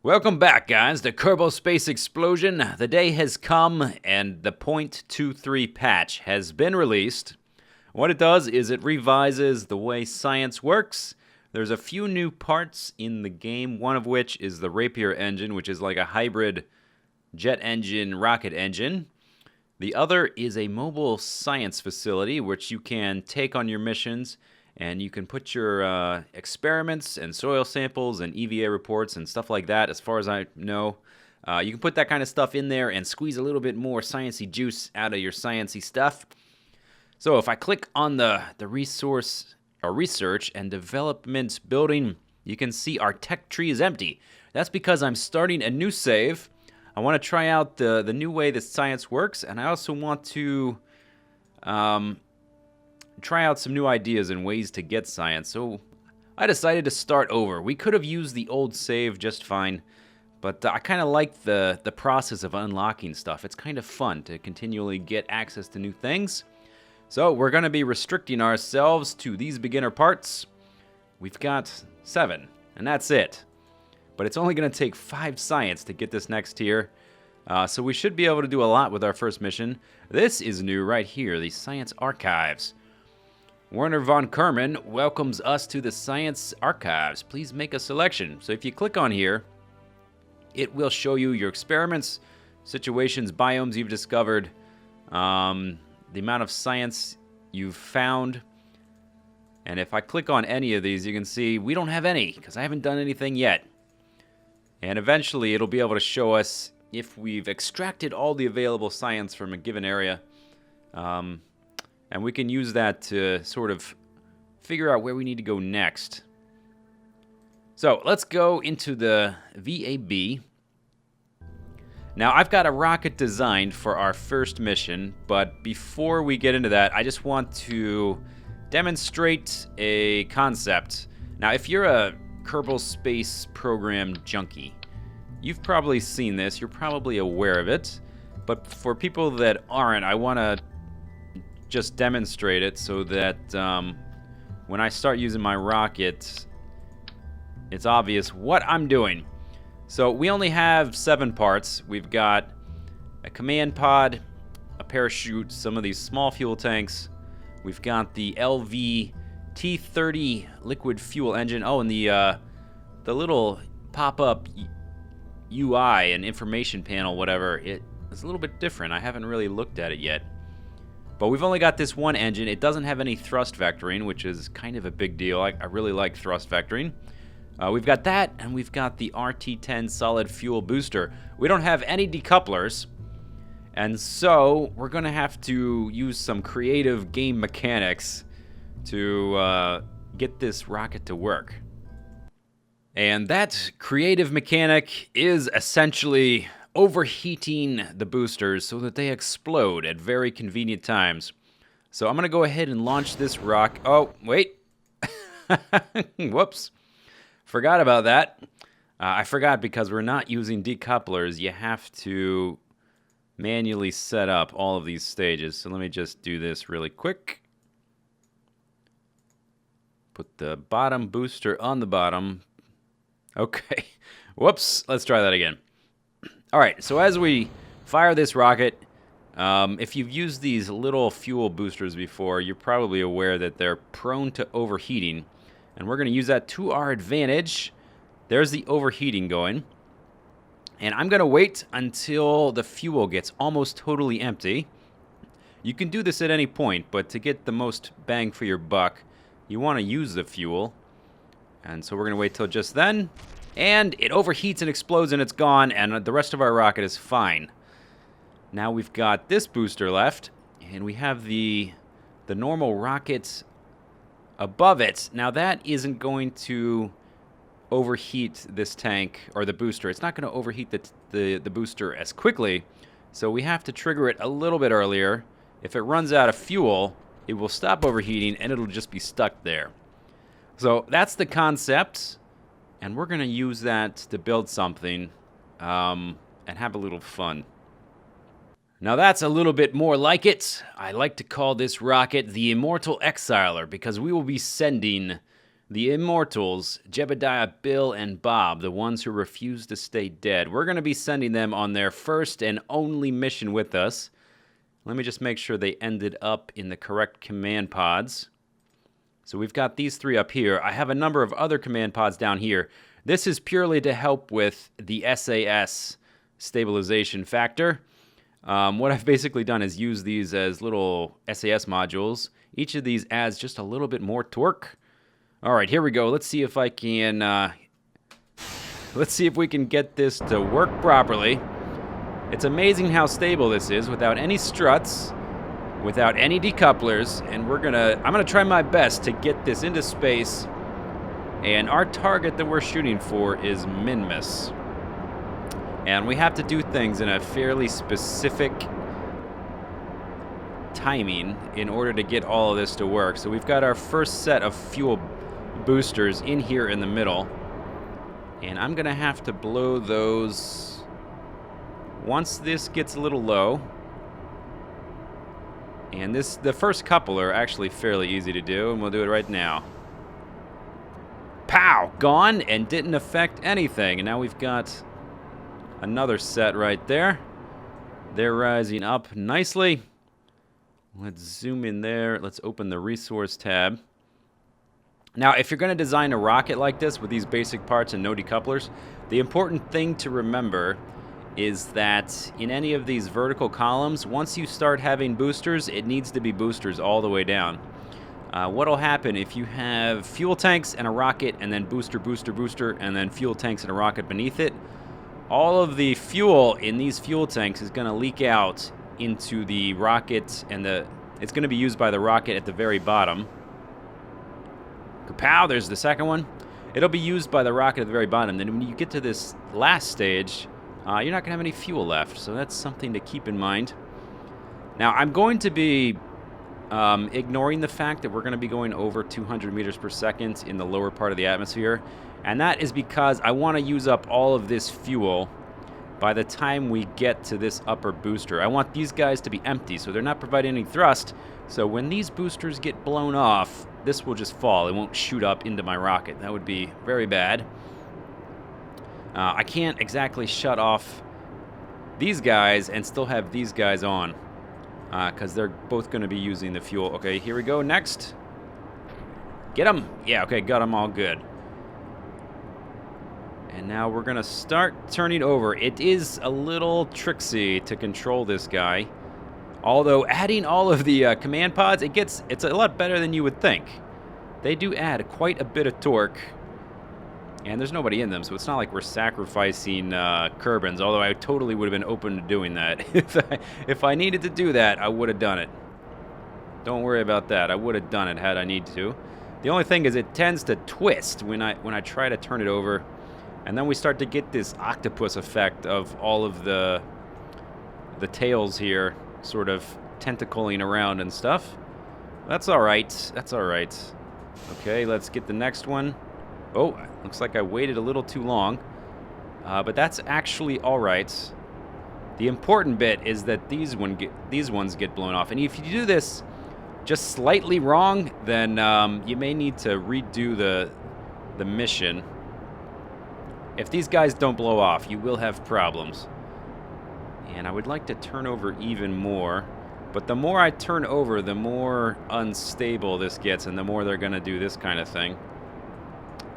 Welcome back, guys, to Kerbal Space Explosion. The day has come, and the .23 patch has been released. What it does is it revises the way science works. There's a few new parts in the game, one of which is the Rapier engine, which is like a hybrid jet engine, rocket engine. The other is a mobile science facility, which you can take on your missions, and you can put your experiments and soil samples and EVA reports and stuff like that, as far as I know. You can put that kind of stuff in there and squeeze a little bit more sciencey juice out of your sciencey stuff. So if I click on the resource or research and development building, you can see our tech tree is empty. That's because I'm starting a new save. I want to try out the new way that science works, and I also want to try out some new ideas and ways to get science. So I decided to start over. We could have used the old save just fine, but I kind of like the process of unlocking stuff. It's kind of fun to continually get access to new things. So we're going to be restricting ourselves to these beginner parts. We've got 7, and that's it. But it's only going to take 5 science to get this next tier. So we should be able to do a lot with our first mission. This is new right here, the Science Archives. Werner von Kerman welcomes us to the Science Archives. Please make a selection. So if you click on here, it will show you your experiments, situations, biomes you've discovered, the amount of science you've found. And if I click on any of these, you can see we don't have any because I haven't done anything yet. And eventually it'll be able to show us if we've extracted all the available science from a given area. And we can use that to sort of figure out where we need to go next. So let's go into the VAB. Now I've got a rocket designed for our first mission, but before we get into that, I just want to demonstrate a concept. Now if you're a Kerbal Space Program junkie, you've probably seen this, you're probably aware of it, but for people that aren't, I want to just demonstrate it so that when I start using my rocket, it's obvious what I'm doing. So we only have 7 parts. We've got a command pod, a parachute, some of these small fuel tanks. We've got the LV T30 liquid fuel engine. Oh, and the little pop-up UI and information panel, whatever, it's a little bit different. I haven't really looked at it yet. But we've only got this one engine. It doesn't have any thrust vectoring, which is kind of a big deal. I really like thrust vectoring. We've got that, and we've got the RT-10 solid fuel booster. We don't have any decouplers, and so we're going to have to use some creative game mechanics to get this rocket to work. And that creative mechanic is essentially overheating the boosters so that they explode at very convenient times. So I'm going to go ahead and launch this rock. Oh, wait. Whoops. Forgot about that. I forgot because we're not using decouplers. You have to manually set up all of these stages. So let me just do this really quick. Put the bottom booster on the bottom. Okay. Whoops. Let's try that again. All right, so as we fire this rocket, if you've used these little fuel boosters before, you're probably aware that they're prone to overheating, and we're going to use that to our advantage. There's the overheating going, and I'm going to wait until the fuel gets almost totally empty. You can do this at any point, but to get the most bang for your buck, you want to use the fuel, and so we're going to wait till just then. And it overheats and explodes and it's gone, and the rest of our rocket is fine. Now we've got this booster left, and we have the normal rocket above it. Now that isn't going to overheat this tank, or the booster. It's not going to overheat the booster as quickly, so we have to trigger it a little bit earlier. If it runs out of fuel, it will stop overheating, and it'll just be stuck there. So that's the concept. And we're going to use that to build something and have a little fun. Now that's a little bit more like it. I like to call this rocket the Immortal Exiler because we will be sending The Immortals, Jebediah, Bill, and Bob, the ones who refuse to stay dead. We're going to be sending them on their first and only mission with us. Let me just make sure they ended up in the correct command pods. So we've got these 3 up here. I have a number of other command pods down here. This is purely to help with the SAS stabilization factor. What I've basically done is use these as little SAS modules. Each of these adds just a little bit more torque. All right, here we go. Let's see if I can. Let's see if we can get this to work properly. It's amazing how stable this is without any struts, without any decouplers, and I'm gonna try my best to get this into space. And our target that we're shooting for is Minmus. And we have to do things in a fairly specific timing in order to get all of this to work. So we've got our first set of fuel boosters in here in the middle. And I'm gonna have to blow those once this gets a little low. And the first couple are actually fairly easy to do, and we'll do it right now. Pow! Gone, and didn't affect anything. And now we've got another set right there. They're rising up nicely. Let's zoom in there. Let's open the resource tab. Now, if you're going to design a rocket like this with these basic parts and no decouplers, the important thing to remember is that in any of these vertical columns, once you start having boosters, it needs to be boosters all the way down. What'll happen if you have fuel tanks and a rocket, and then booster, booster, booster, and then fuel tanks and a rocket beneath it, all of the fuel in these fuel tanks is going to leak out into the rocket, and it's going to be used by the rocket at the very bottom. Kapow, there's the second one. It'll be used by the rocket at the very bottom. Then when you get to this last stage, you're not going to have any fuel left, so that's something to keep in mind. Now, I'm going to be ignoring the fact that we're going to be going over 200 meters per second in the lower part of the atmosphere, and that is because I want to use up all of this fuel by the time we get to this upper booster. I want these guys to be empty, so they're not providing any thrust, so when these boosters get blown off, this will just fall. It won't shoot up into my rocket. That would be very bad. I can't exactly shut off these guys and still have these guys on, because they're both going to be using the fuel. Okay, here we go. Next. Get them. Yeah, okay, got them all good. And now we're going to start turning over. It is a little tricksy to control this guy. Although adding all of the command pods, it's a lot better than you would think. They do add quite a bit of torque. And there's nobody in them, so it's not like we're sacrificing Kerbals, although I totally would have been open to doing that. If I needed to do that, I would have done it. Don't worry about that. I would have done it had I need to. The only thing is it tends to twist when I try to turn it over. And then we start to get this octopus effect of all of the tails here sort of tentacling around and stuff. That's all right. That's all right. Okay, let's get the next one. Oh, looks like I waited a little too long. But that's actually all right. The important bit is that these ones get blown off. And if you do this just slightly wrong, then you may need to redo the mission. If these guys don't blow off, you will have problems. And I would like to turn over even more. But the more I turn over, the more unstable this gets, and the more they're going to do this kind of thing.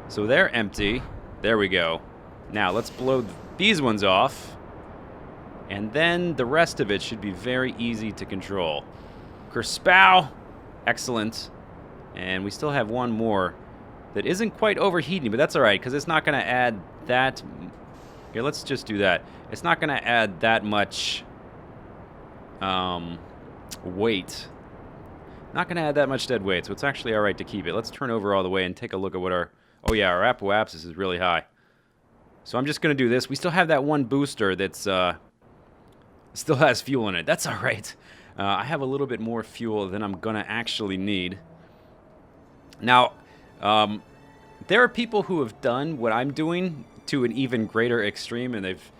So they're empty. There we go. Now let's blow these ones off. And then the rest of it should be very easy to control. Kerspow! Excellent. And we still have one more that isn't quite overheating, but that's all right, because it's not going to add that... Here, let's just do that. It's not going to add that much weight. Not going to add that much dead weight, so it's actually all right to keep it. Let's turn over all the way and take a look at what our... Oh, yeah, our apoapsis is really high. So I'm just going to do this. We still have that one booster that's still has fuel in it. That's all right. I have a little bit more fuel than I'm going to actually need. Now, there are people who have done what I'm doing to an even greater extreme, and they've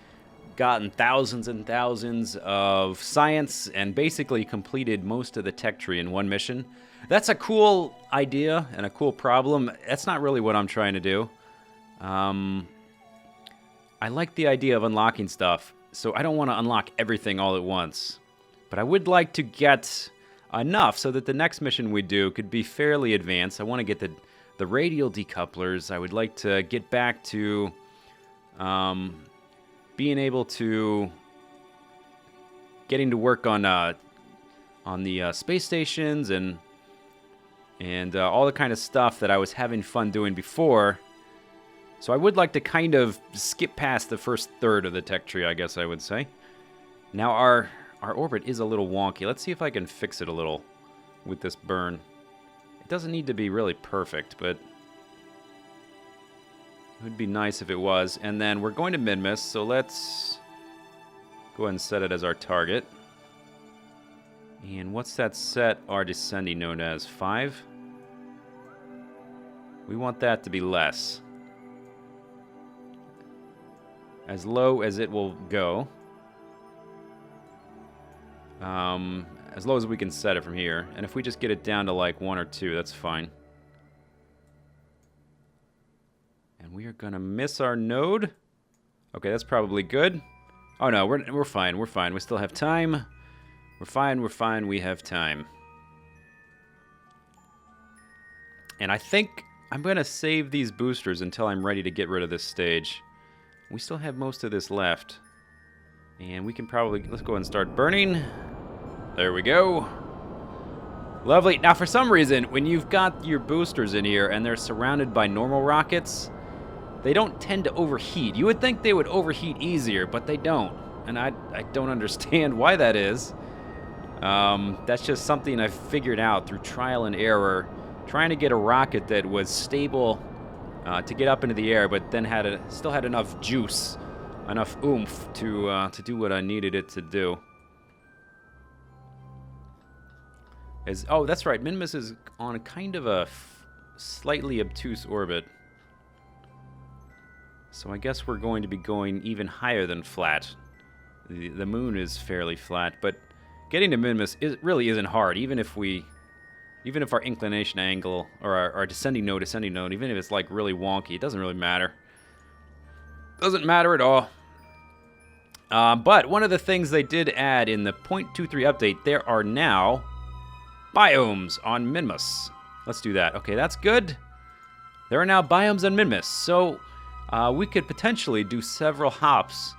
gotten thousands and thousands of science and basically completed most of the tech tree in one mission. That's a cool idea and a cool problem. That's not really what I'm trying to do. I like the idea of unlocking stuff, so I don't want to unlock everything all at once. But I would like to get enough so that the next mission we do could be fairly advanced. I want to get the radial decouplers. I would like to get back to being able to getting to work on the space stations and all the kind of stuff that I was having fun doing before. So I would like to kind of skip past the first third of the tech tree, I guess I would say. Now our orbit is a little wonky. Let's see if I can fix it a little with this burn. It doesn't need to be really perfect, but it would be nice if it was. And then we're going to Minmus, so let's go ahead and set it as our target. And what's that set our descending node as? 5? We want that to be less. As low as it will go. As low as we can set it from here. And if we just get it down to like 1 or 2, that's fine. And we are gonna miss our node. Okay, that's probably good. Oh no, we're fine, we're fine. We still have time. We're fine, we have time. And I think I'm gonna save these boosters until I'm ready to get rid of this stage. We still have most of this left. And we can probably, let's go ahead and start burning. There we go. Lovely. Now for some reason, when you've got your boosters in here and they're surrounded by normal rockets, they don't tend to overheat. You would think they would overheat easier, but they don't. And I don't understand why that is. That's just something I've figured out through trial and error, trying to get a rocket that was stable to get up into the air, but then still had enough juice, enough oomph to do what I needed it to do. Oh, that's right. Minmus is on a kind of a slightly obtuse orbit. So I guess we're going to be going even higher than flat. The moon is fairly flat, but getting to Minmus really isn't hard, even if our inclination angle, or our descending node, even if it's like really wonky, it doesn't really matter. Doesn't matter at all. But one of the things they did add in the 0.23 update, there are now biomes on Minmus. Let's do that. Okay, that's good. There are now biomes on Minmus, so we could potentially do several hops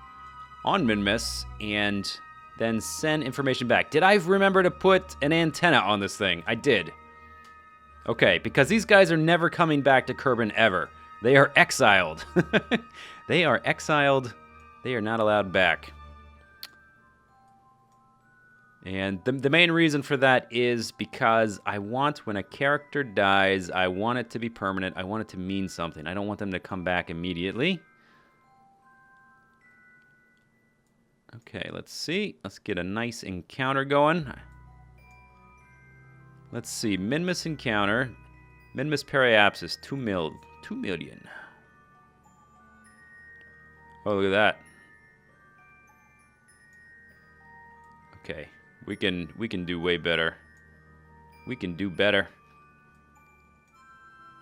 on Minmus and then send information back. Did I remember to put an antenna on this thing? I did. Okay, because these guys are never coming back to Kerbal ever. They are exiled. They are exiled. They are not allowed back. And the main reason for that is because I want, when a character dies, I want it to be permanent. I want it to mean something. I don't want them to come back immediately. Okay, let's see. Let's get a nice encounter going. Let's see. Minmus encounter. Minmus periapsis. 2 million. Oh, look at that. Okay. We can do way better. We can do better.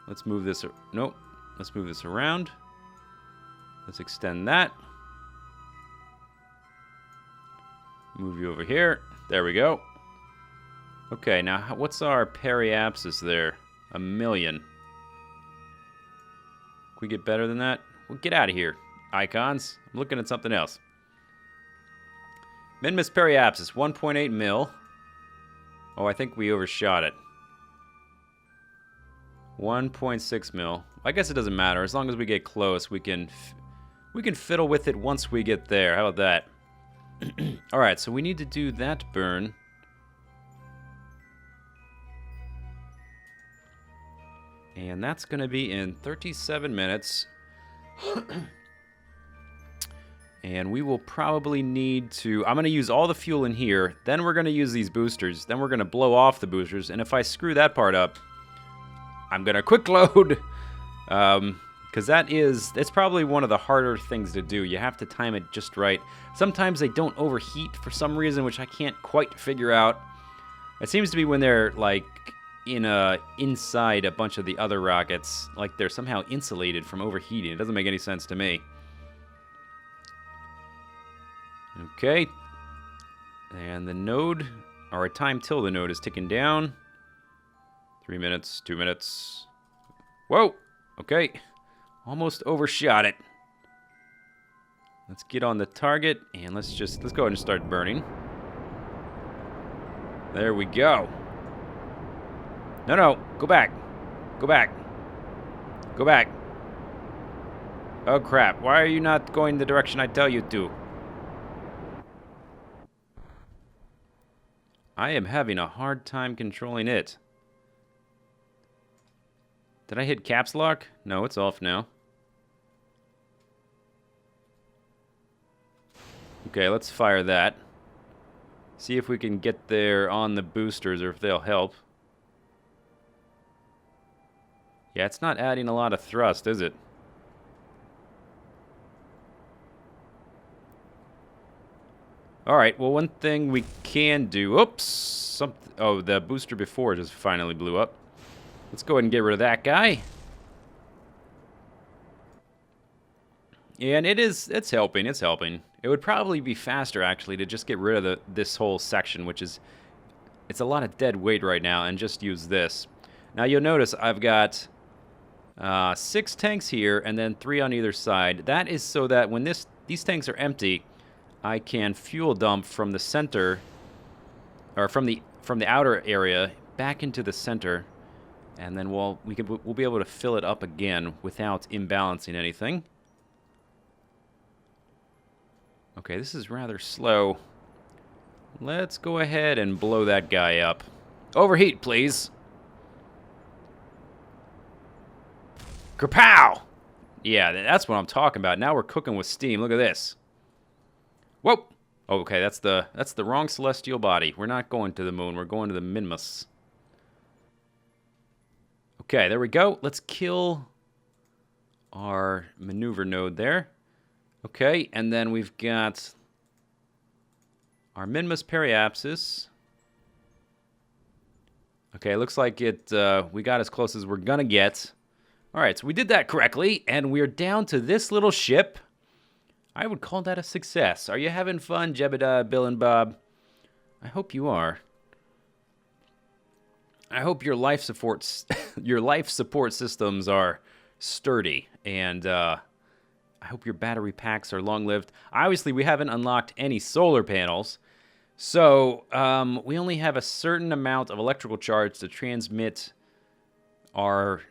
Let's move this. Nope. Let's move this around. Let's extend that. Move you over here. There we go. Okay, now what's our periapsis there? 1 million. Can we get better than that? Well, get out of here, icons. I'm looking at something else. Minmus periapsis, 1.8 mil. Oh, I think we overshot it. 1.6 mil. I guess it doesn't matter. As long as we get close, we can fiddle with it once we get there. How about that? All right, so we need to do that burn. And that's going to be in 37 minutes. And we will probably need to... I'm going to use all the fuel in here. Then we're going to use these boosters. Then we're going to blow off the boosters. And if I screw that part up, I'm going to quick load. Because it's probably one of the harder things to do. You have to time it just right. Sometimes they don't overheat for some reason, which I can't quite figure out. It seems to be when they're, like, inside a bunch of the other rockets, like they're somehow insulated from overheating. It doesn't make any sense to me. Okay. And the node, or time till the node is ticking down. 3 minutes, 2 minutes. Whoa! Okay. Almost overshot it. Let's get on the target, and let's go ahead and start burning. There we go. No, go back. Go back. Go back. Oh, crap. Why are you not going the direction I tell you to? I am having a hard time controlling it. Did I hit caps lock? No, it's off now. Okay, let's fire that. See if we can get there on the boosters or if they'll help. Yeah, it's not adding a lot of thrust, is it? Alright, well, one thing we can do... Oops! Oh, the booster before just finally blew up. Let's go ahead and get rid of that guy. And it's helping, it's helping. It would probably be faster, actually, to just get rid of this whole section, which is... It's a lot of dead weight right now, and just use this. Now, you'll notice I've got 6 tanks here, and then 3 on either side. That is so that when these tanks are empty, I can fuel dump from the center, or from the outer area, back into the center, and then we'll be able to fill it up again without imbalancing anything. Okay, this is rather slow. Let's go ahead and blow that guy up. Overheat, please. Kerpow! Yeah, that's what I'm talking about. Now we're cooking with steam. Look at this. Whoa! Okay, that's the wrong celestial body. We're not going to the moon. We're going to the Minmus. Okay, there we go. Let's kill our maneuver node there. Okay, and then we've got our Minmus periapsis. Okay, looks like we got as close as we're gonna get. Alright, so we did that correctly, and we're down to this little ship. I would call that a success. Are you having fun, Jebediah, Bill, and Bob? I hope you are. I hope your life support systems are sturdy, and I hope your battery packs are long-lived. Obviously, we haven't unlocked any solar panels, so we only have a certain amount of electrical charge to transmit our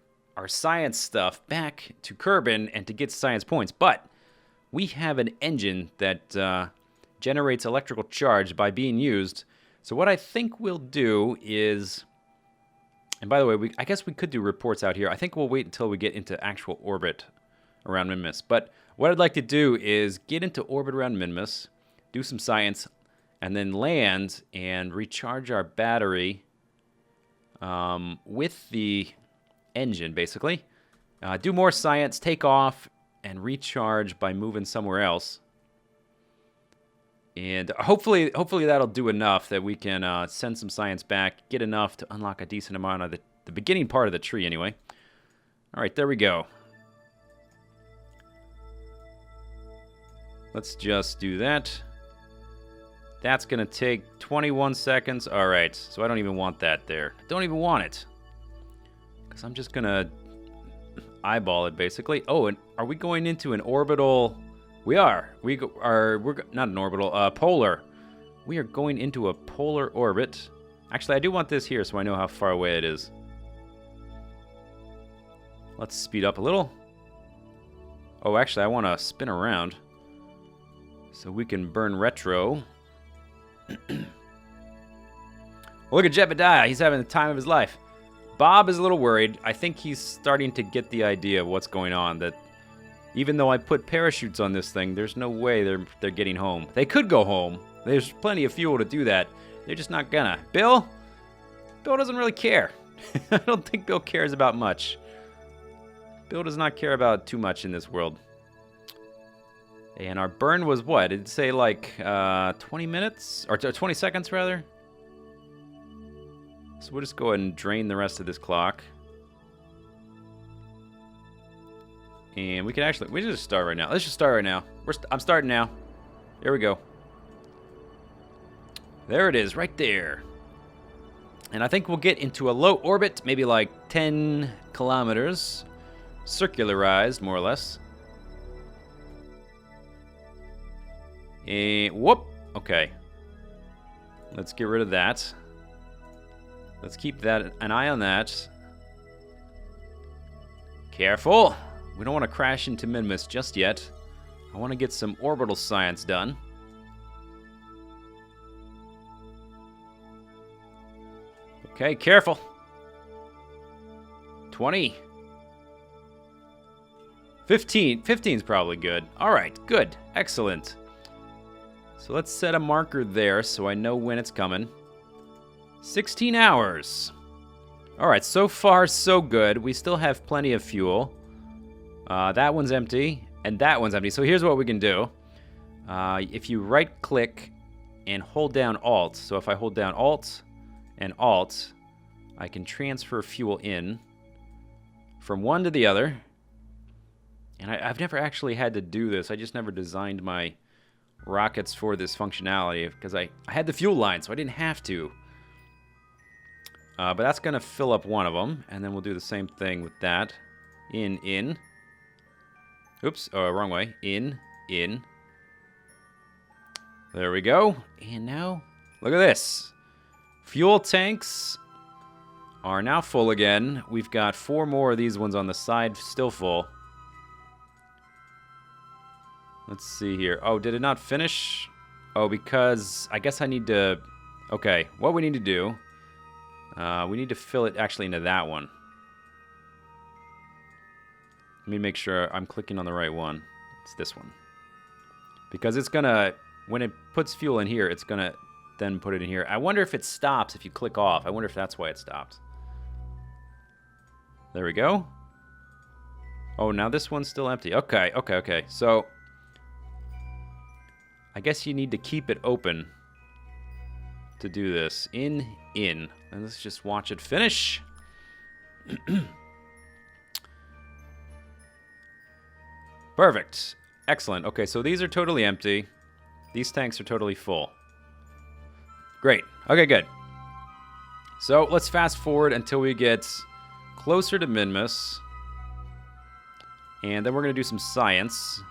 science stuff back to Kerbin and to get science points. But we have an engine that generates electrical charge by being used. So what I think we'll do is... And by the way, I guess we could do reports out here. I think we'll wait until we get into actual orbit around Minmus. But what I'd like to do is get into orbit around Minmus, do some science, and then land and recharge our battery with the engine, basically. Do more science, take off, and recharge by moving somewhere else. And hopefully that'll do enough that we can send some science back, get enough to unlock a decent amount of the beginning part of the tree, anyway. All right, there we go. Let's just do that. That's going to take 21 seconds. All right, so I don't even want that there. Don't even want it. Because I'm just going to eyeball it, basically. Oh, and are we going into an orbital... We are. We're not an orbital, polar. We are going into a polar orbit. Actually, I do want this here so I know how far away it is. Let's speed up a little. Oh, actually, I want to spin around so we can burn retro. Look at Jebediah. He's having the time of his life. Bob is a little worried. I think he's starting to get the idea of what's going on, that even though I put parachutes on this thing, there's no way they're getting home. They could go home. There's plenty of fuel to do that. They're just not gonna. Bill? Bill doesn't really care. I don't think Bill cares about much. Bill does not care about too much in this world. And our burn was what? Did it say like 20 minutes? Or 20 seconds, rather? So we'll just go ahead and drain the rest of this clock. And we can actually... We just start right now. Let's just start right now. I'm starting now. There we go. There it is, right there. And I think we'll get into a low orbit, maybe like 10 kilometers. Circularized, more or less. And whoop. Okay. Let's get rid of that. Let's keep an eye on that. Careful. We don't want to crash into Minimus just yet. I want to get some orbital science done. Okay, careful. 20. 15. 15's probably good. All right, good. Excellent. So let's set a marker there so I know when it's coming. 16 hours. All right, so far so good. We still have plenty of fuel. That one's empty, and that one's empty. So here's what we can do. If you right-click and hold down Alt, so if I hold down Alt and Alt, I can transfer fuel in from one to the other. And I've never actually had to do this. I just never designed my rockets for this functionality because I had the fuel line, so I didn't have to. But that's going to fill up one of them, and then we'll do the same thing with that. In. Oops, wrong way. In. There we go. And now, look at this. Fuel tanks are now full again. We've got 4 more of these ones on the side still full. Let's see here. Oh, did it not finish? Oh, because I guess I need to... Okay, what we need to do... we need to fill it actually into that one. Let me make sure I'm clicking on the right one. It's this one. Because it's gonna... When it puts fuel in here, it's gonna then put it in here. I wonder if it stops if you click off. I wonder if that's why it stopped. There we go. Oh, now this one's still empty. Okay. So... I guess you need to keep it open to do this. In. And let's just watch it finish. Perfect. Excellent. Okay, so these are totally empty. These tanks are totally full. Great. Okay, good. So let's fast forward until we get closer to Minmus. And then we're going to do some science.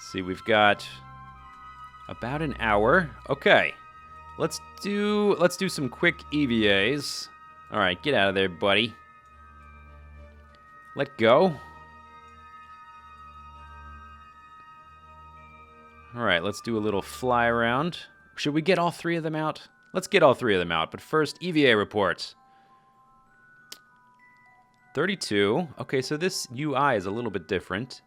See, we've got about an hour. Okay. Let's do some quick EVAs. All right, get out of there, buddy. Let go. All right, let's do a little fly around. Should we get all 3 of them out? Let's get all 3 of them out, but first, EVA reports. 32. Okay, so this UI is a little bit different.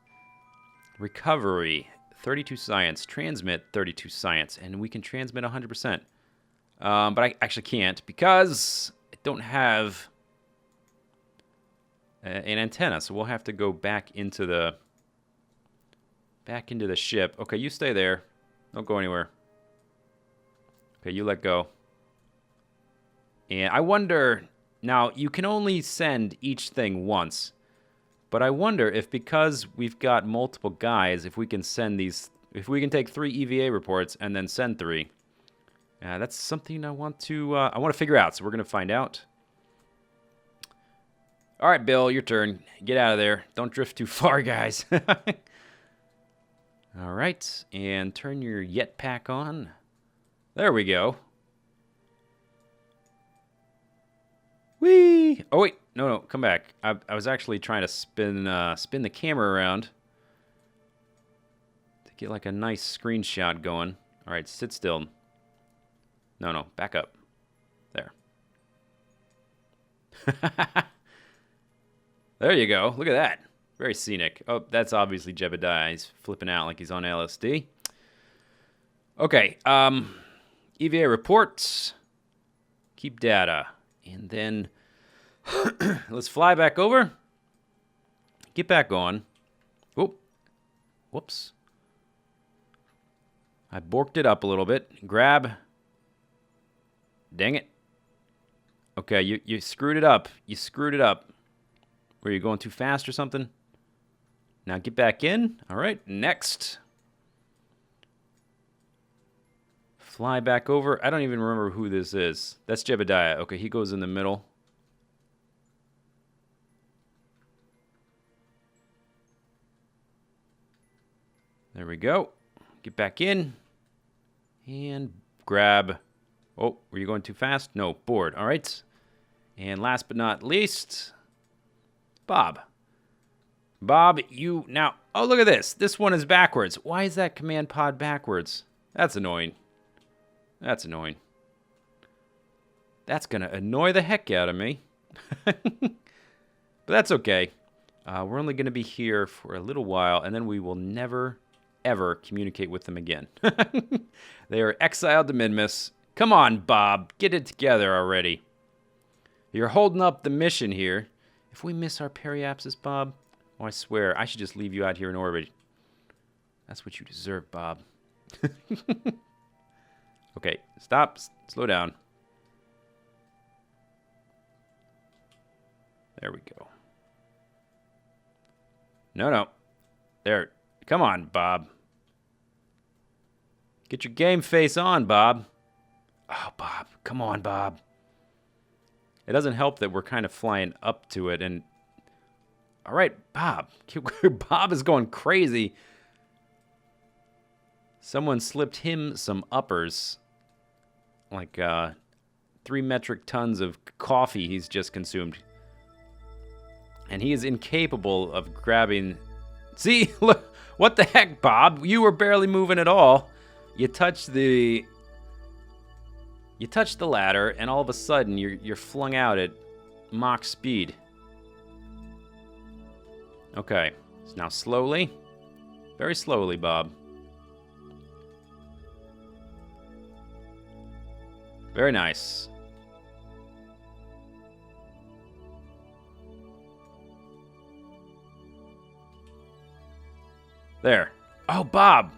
Recovery, 32 science. Transmit, 32 science. And we can transmit 100%. But I actually can't because I don't have an antenna. So we'll have to go back into the ship. Okay, you stay there. Don't go anywhere. Okay, you let go. And I wonder... Now, you can only send each thing once. But I wonder if because we've got multiple guys, if we can send these... If we can take 3 EVA reports and then send 3. That's something I want to figure out. So we're going to find out. All right, Bill, your turn. Get out of there. Don't drift too far, guys. All right, and turn your yet pack on. There we go. Whee! Oh wait, no, come back. I was actually trying to spin the camera around to get like a nice screenshot going. All right, sit still. No, back up. There. There you go. Look at that. Very scenic. Oh, that's obviously Jebediah. He's flipping out like he's on LSD. Okay. EVA reports. Keep data. And then let's fly back over. Get back on. Oop. Whoops. I borked it up a little bit. Grab. Dang it. Okay, you screwed it up. You screwed it up. Were you going too fast or something? Now get back in. All right, next. Fly back over. I don't even remember who this is. That's Jebediah. Okay, he goes in the middle. There we go. Get back in. And grab. Oh, were you going too fast? No, board. All right. And last but not least, Bob. Bob, you now. Oh, look at this. This one is backwards. Why is that command pod backwards? That's annoying. That's annoying. That's going to annoy the heck out of me. But that's okay. We're only going to be here for a little while, and then we will never, ever communicate with them again. They are exiled to Minmus. Come on, Bob. Get it together already. You're holding up the mission here. If we miss our periapsis, Bob, oh, I swear, I should just leave you out here in orbit. That's what you deserve, Bob. Okay, stop. Slow down. There we go. No. There. Come on, Bob. Get your game face on, Bob. Oh, Bob. Come on, Bob. It doesn't help that we're kind of flying up to it. And all right, Bob. Bob is going crazy. Someone slipped him some uppers. Like 3 metric tons of coffee he's just consumed. And he is incapable of grabbing... See? Look, what the heck, Bob? You were barely moving at all. You touched the ladder, and all of a sudden you're flung out at Mach speed. Okay, so now slowly, very slowly, Bob. Very nice. There. Oh, Bob!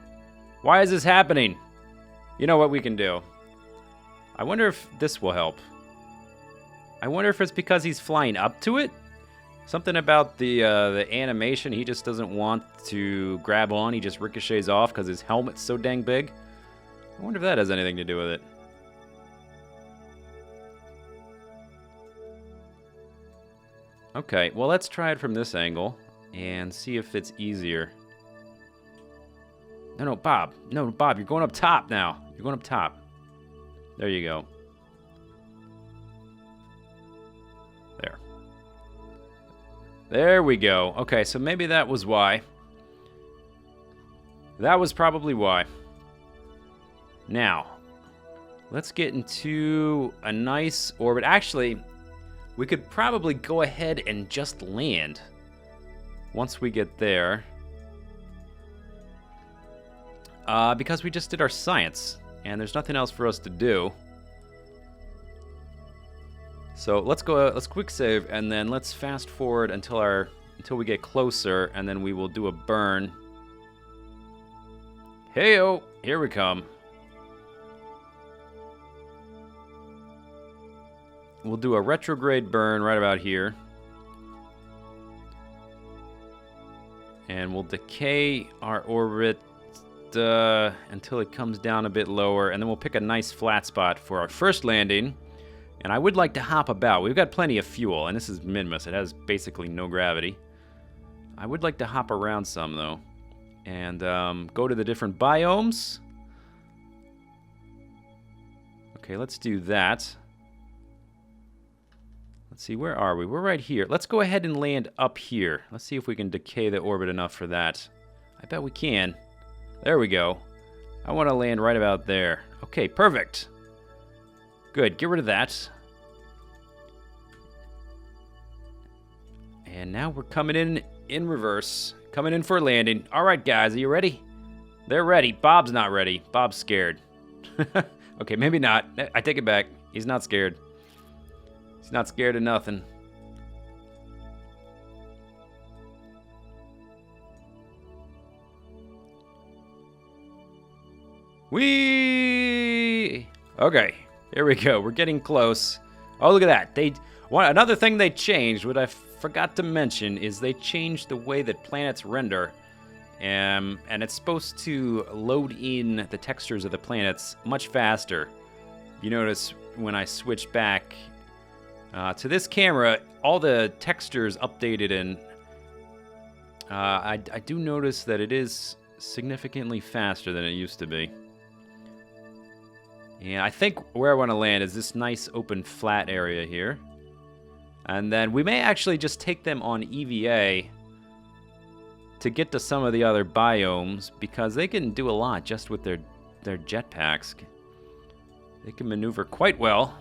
Why is this happening? You know what we can do. I wonder if this will help. I wonder if it's because he's flying up to it? Something about the animation, he just doesn't want to grab on. He just ricochets off because his helmet's so dang big. I wonder if that has anything to do with it. Okay, well, let's try it from this angle and see if it's easier. No, Bob. No, Bob, you're going up top now. You're going up top. There you go. There. There we go. Okay, so maybe that was why. That was probably why. Now, let's get into a nice orbit. Actually, we could probably go ahead and just land once we get there. Because we just did our science, and there's nothing else for us to do. So let's quick save, and then let's fast forward until we get closer, and then we will do a burn. Hey-o, here we come. We'll do a retrograde burn right about here. And we'll decay our orbit until it comes down a bit lower, and then we'll pick a nice flat spot for our first landing. And I would like to hop about. We've got plenty of fuel, and this is Minmus. It has basically no gravity. I would like to hop around some, though, and go to the different biomes. Okay, let's do that. Let's see, where are we? We're right here. Let's go ahead and land up here. Let's see if we can decay the orbit enough for that. I bet we can. There we go. I want to land right about there. Okay, perfect. Good, get rid of that. And now we're coming in reverse. Coming in for a landing. All right, guys, are you ready? They're ready. Bob's not ready. Bob's scared. Okay, maybe not. I take it back. He's not scared. He's not scared of nothing. Whee! Okay, here we go. We're getting close. Oh, look at that. Another thing they changed, what I forgot to mention, is they changed the way that planets render. And it's supposed to load in the textures of the planets much faster. You notice when I switch back to this camera, all the textures updated, and I do notice that it is significantly faster than it used to be. And I think where I want to land is this nice open flat area here. And then we may actually just take them on EVA to get to some of the other biomes, because they can do a lot just with their jetpacks. They can maneuver quite well.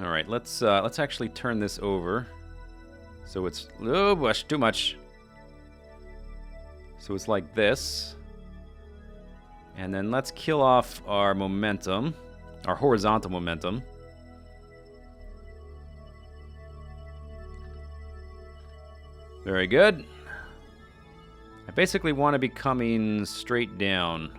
All right, let's actually turn this over. So it's too much. So it's like this. And then let's kill off our momentum, our horizontal momentum. Very good. I basically want to be coming straight down.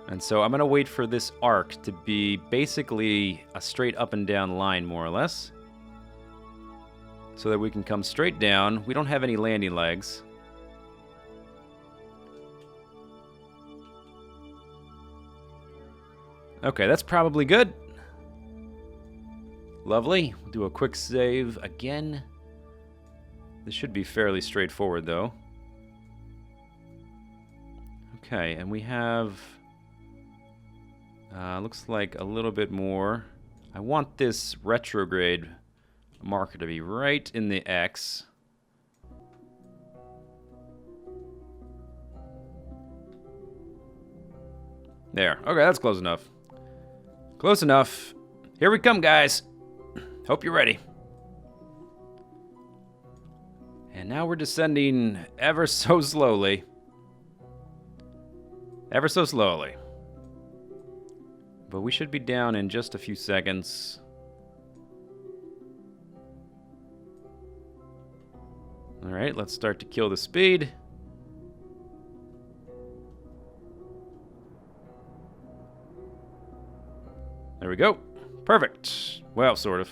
And so I'm going to wait for this arc to be basically a straight up and down line, more or less. So that we can come straight down. We don't have any landing legs. Okay, that's probably good. Lovely. We'll do a quick save again. This should be fairly straightforward, though. Okay, and we have... looks like a little bit more. I want this retrograde marker to be right in the X. There. Okay, that's close enough. Close enough. Here we come, guys. Hope you're ready. And now we're descending ever so slowly. Ever so slowly. But we should be down in just a few seconds. Alright, let's start to kill the speed. There we go. Perfect. Well, sort of.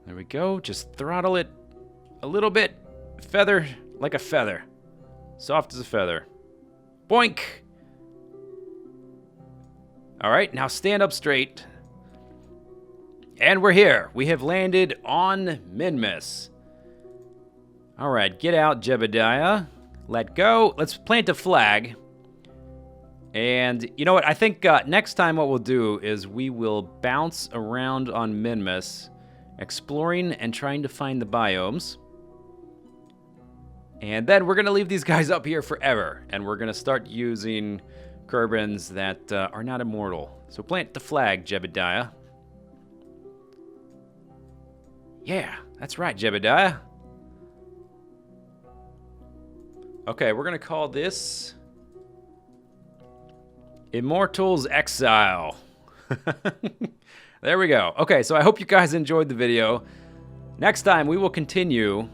There we go. Just throttle it a little bit. Feather like a feather. Soft as a feather. Boink! Alright, now stand up straight. And we're here. We have landed on Minmus. Alright, get out, Jebediah. Let go. Let's plant a flag. And you know what? I think next time what we'll do is we will bounce around on Minmus, exploring and trying to find the biomes. And then we're going to leave these guys up here forever. And we're going to start using Kerbans that are not immortal. So plant the flag, Jebediah. Yeah, that's right, Jebediah. Okay, we're going to call this Immortal Exile. There we go. Okay, so I hope you guys enjoyed the video. Next time, we will continue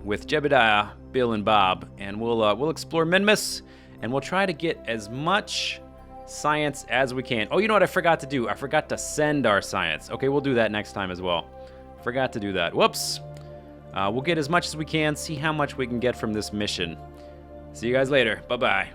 with Jebediah, Bill, and Bob, and we'll explore Minmus, and we'll try to get as much science as we can. Oh, you know what I forgot to do? I forgot to send our science. Okay, we'll do that next time as well. Forgot to do that. Whoops. We'll get as much as we can, see how much we can get from this mission. See you guys later. Bye-bye.